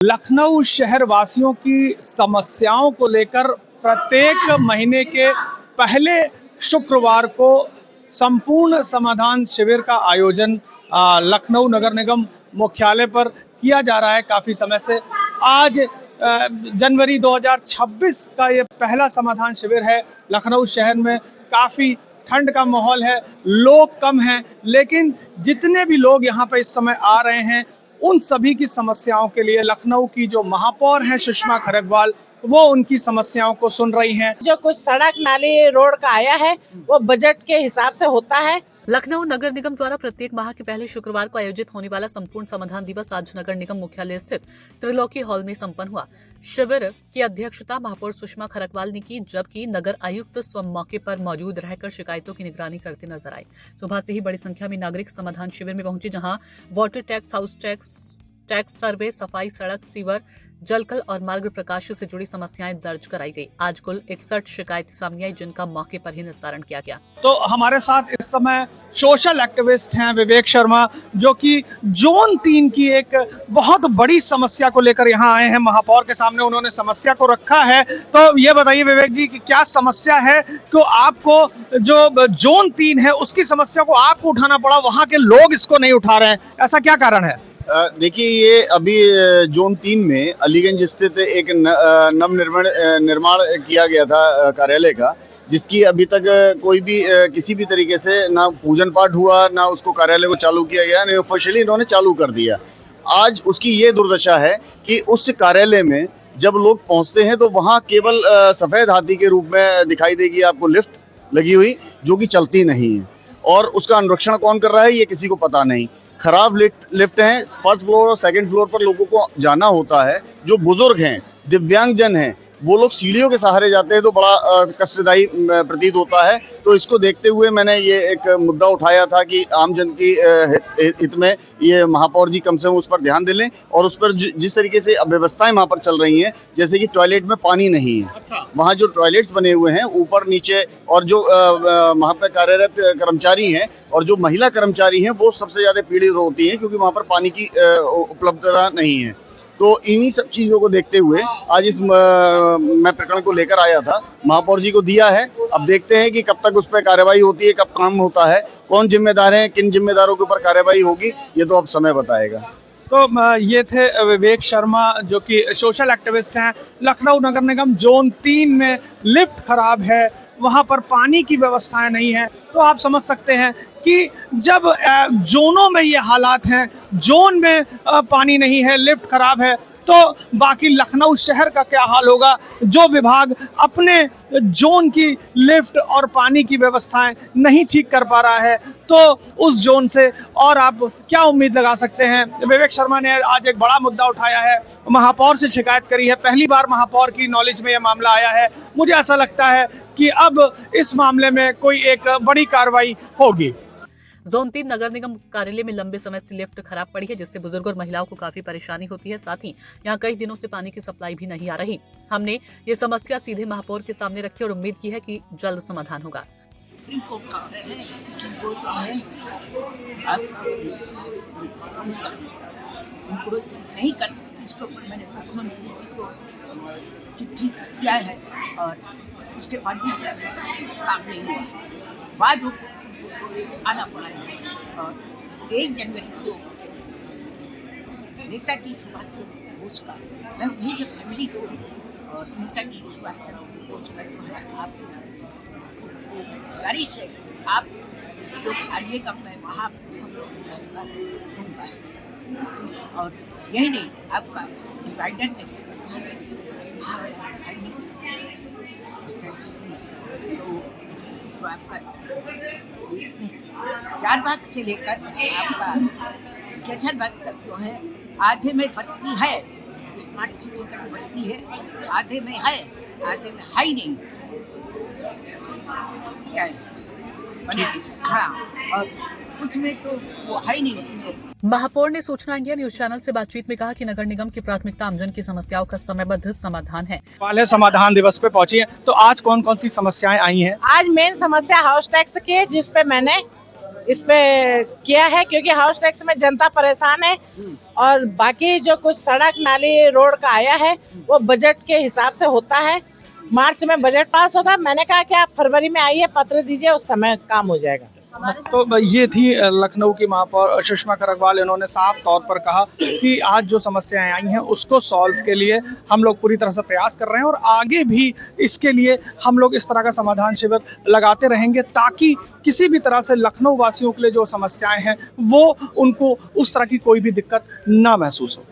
लखनऊ शहर वासियों की समस्याओं को लेकर प्रत्येक महीने के पहले शुक्रवार को संपूर्ण समाधान शिविर का आयोजन लखनऊ नगर निगम मुख्यालय पर किया जा रहा है काफ़ी समय से। आज जनवरी 2026 का ये पहला समाधान शिविर है। लखनऊ शहर में काफ़ी ठंड का माहौल है, लोग कम हैं, लेकिन जितने भी लोग यहाँ पर इस समय आ रहे हैं उन सभी की समस्याओं के लिए लखनऊ की जो महापौर हैं सुषमा खरगवाल, वो उनकी समस्याओं को सुन रही हैं। जो कुछ सड़क नाली रोड का आया है वो बजट के हिसाब से होता है। लखनऊ नगर निगम द्वारा प्रत्येक माह के पहले शुक्रवार को आयोजित होने वाला संपूर्ण समाधान दिवस आज नगर निगम मुख्यालय स्थित त्रिलोकी हॉल में संपन्न हुआ। शिविर की अध्यक्षता महापौर सुषमा खरगवाल ने की, जबकि नगर आयुक्त स्व मौके पर मौजूद रहकर शिकायतों की निगरानी करते नजर आए। सुबह से ही बड़ी संख्या में नागरिक समाधान शिविर में पहुंचे, जहां वाटर टैक्स, हाउस टैक्स सर्वे, सफाई, सड़क, सीवर, जलकल और मार्ग प्रकाश से जुड़ी समस्याएं दर्ज कराई गई। आज कुल 61 शिकायतें सामने आई, जिनका मौके पर ही निस्तारण किया गया। तो हमारे साथ इस समय सोशल एक्टिविस्ट हैं विवेक शर्मा, जो कि जोन 3 की एक बहुत बड़ी समस्या को लेकर यहाँ आए हैं। महापौर के सामने उन्होंने समस्या को रखा है। तो ये बताइए विवेक जी कि क्या समस्या है, तो आपको जो जोन 3 है उसकी समस्या को आपको उठाना पड़ा, वहाँ के लोग इसको नहीं उठा रहे हैं, ऐसा क्या कारण है? देखिए, ये अभी जोन 3 में अलीगंज स्थित एक निर्माण किया गया था कार्यालय का, जिसकी अभी तक कोई भी किसी भी तरीके से ना पूजन पाठ हुआ, ना उसको कार्यालय को चालू किया गया, ना ऑफिशियली इन्होंने चालू कर दिया। आज उसकी ये दुर्दशा है कि उस कार्यालय में जब लोग पहुंचते हैं तो वहाँ केवल सफ़ेद हाथी के रूप में दिखाई देगी आपको लिफ्ट लगी हुई, जो कि चलती नहीं है, और उसका अनुरक्षण कौन कर रहा है ये किसी को पता नहीं। खराब लिफ्ट हैं, फर्स्ट फ्लोर और सेकंड फ्लोर पर लोगों को जाना होता है। जो बुजुर्ग हैं, दिव्यांगजन हैं, वो लोग सीढ़ियों के सहारे जाते हैं तो बड़ा कष्टदायी प्रतीत होता है। तो इसको देखते हुए मैंने ये एक मुद्दा उठाया था कि आम जन की हित में ये महापौर जी कम से कम उस पर ध्यान दें, और उस पर जिस तरीके से अव्यवस्थाएं वहाँ पर चल रही हैं, जैसे कि टॉयलेट में पानी नहीं है। अच्छा। वहाँ जो टॉयलेट्स बने हुए हैं ऊपर नीचे, और जो वहाँ पर कार्यरत कर्मचारी हैं और जो महिला कर्मचारी हैं वो सबसे ज़्यादा पीड़ित होती हैं, क्योंकि वहाँ पर पानी की उपलब्धता नहीं है। तो इन्हीं सब चीज़ों को देखते हुए आज मैं प्रकरण को लेकर आया था, महापौर जी को दिया है। अब देखते हैं कि कब तक उस पर कार्रवाई होती है, कब काम होता है, कौन जिम्मेदार है, किन जिम्मेदारों के ऊपर कार्रवाई होगी, ये तो अब समय बताएगा। तो ये थे विवेक शर्मा, जो कि सोशल एक्टिविस्ट हैं। लखनऊ नगर निगम जोन 3 में लिफ्ट खराब है, वहाँ पर पानी की व्यवस्थाएं नहीं है। तो आप समझ सकते हैं कि जब जोनों में ये हालात हैं, जोन में पानी नहीं है, लिफ्ट खराब है, तो बाकी लखनऊ शहर का क्या हाल होगा, जो विभाग अपने जोन की लिफ्ट और पानी की व्यवस्थाएं नहीं ठीक कर पा रहा है, तो उस जोन से और आप क्या उम्मीद लगा सकते हैं। विवेक शर्मा ने आज एक बड़ा मुद्दा उठाया है, महापौर से शिकायत करी है। पहली बार महापौर की नॉलेज में यह मामला आया है। मुझे ऐसा लगता है कि अब इस मामले में कोई एक बड़ी कार्रवाई होगी। जोन 3 नगर निगम कार्यालय में लंबे समय से लिफ्ट खराब पड़ी है, जिससे बुजुर्ग और महिलाओं को काफी परेशानी होती है। साथ ही यहाँ कई दिनों से पानी की सप्लाई भी नहीं आ रही। हमने ये समस्या सीधे महापौर के सामने रखी और उम्मीद की है कि जल्द समाधान होगा। नहीं कर, इसके ऊपर मैंने मुख्यमंत्री को चिट्ठी किया है और उसके बाद भी काम नहीं हुआ। बाद आना पड़ा है, और 1 जनवरी को नेताजी सुभाष चंद्र बोस का, मैं उन्हीं के फैमिली को, और नेताजी सुभाष चंद्र बोस का जो है आप गाड़ी से आप लोग आइएगा, मैं वहाँ दूंगा। और यही नहीं, आपका डिवाइडर में तो आपका 4 भाग से लेकर आपका 66 भाग तक जो है, आधे में बत्ती है, स्मार्ट सिटी तक बत्ती है, आधे में है, आधे में है ही नहीं। क्या है? हाँ, और कुछ में तो वो है ही नहीं। महापौर ने सूचना इंडिया न्यूज चैनल से बातचीत में कहा कि नगर निगम की प्राथमिकता आमजन की समस्याओं का समयबद्ध समाधान है। पहले समाधान दिवस पे पहुंची है, तो आज कौन कौन सी समस्याएं आई हैं? आज मेन समस्या हाउस टैक्स की है, जिस पे मैंने इस पे किया है, क्योंकि हाउस टैक्स में जनता परेशान है। और बाकी जो कुछ सड़क नाली रोड का आया है वो बजट के हिसाब से होता है। मार्च में बजट पास होगा। मैंने कहा कि आप फरवरी में आइए, पत्र दीजिए, उस समय काम हो जाएगा। तो ये थी लखनऊ की महापौर सुषमा खरगवाल। इन्होंने साफ तौर पर कहा कि आज जो समस्याएं आई हैं उसको सॉल्व के लिए हम लोग पूरी तरह से प्रयास कर रहे हैं और आगे भी इसके लिए हम लोग इस तरह का समाधान शिविर लगाते रहेंगे, ताकि किसी भी तरह से लखनऊ वासियों के लिए जो समस्याएं हैं वो उनको उस तरह की कोई भी दिक्कत ना महसूस हो।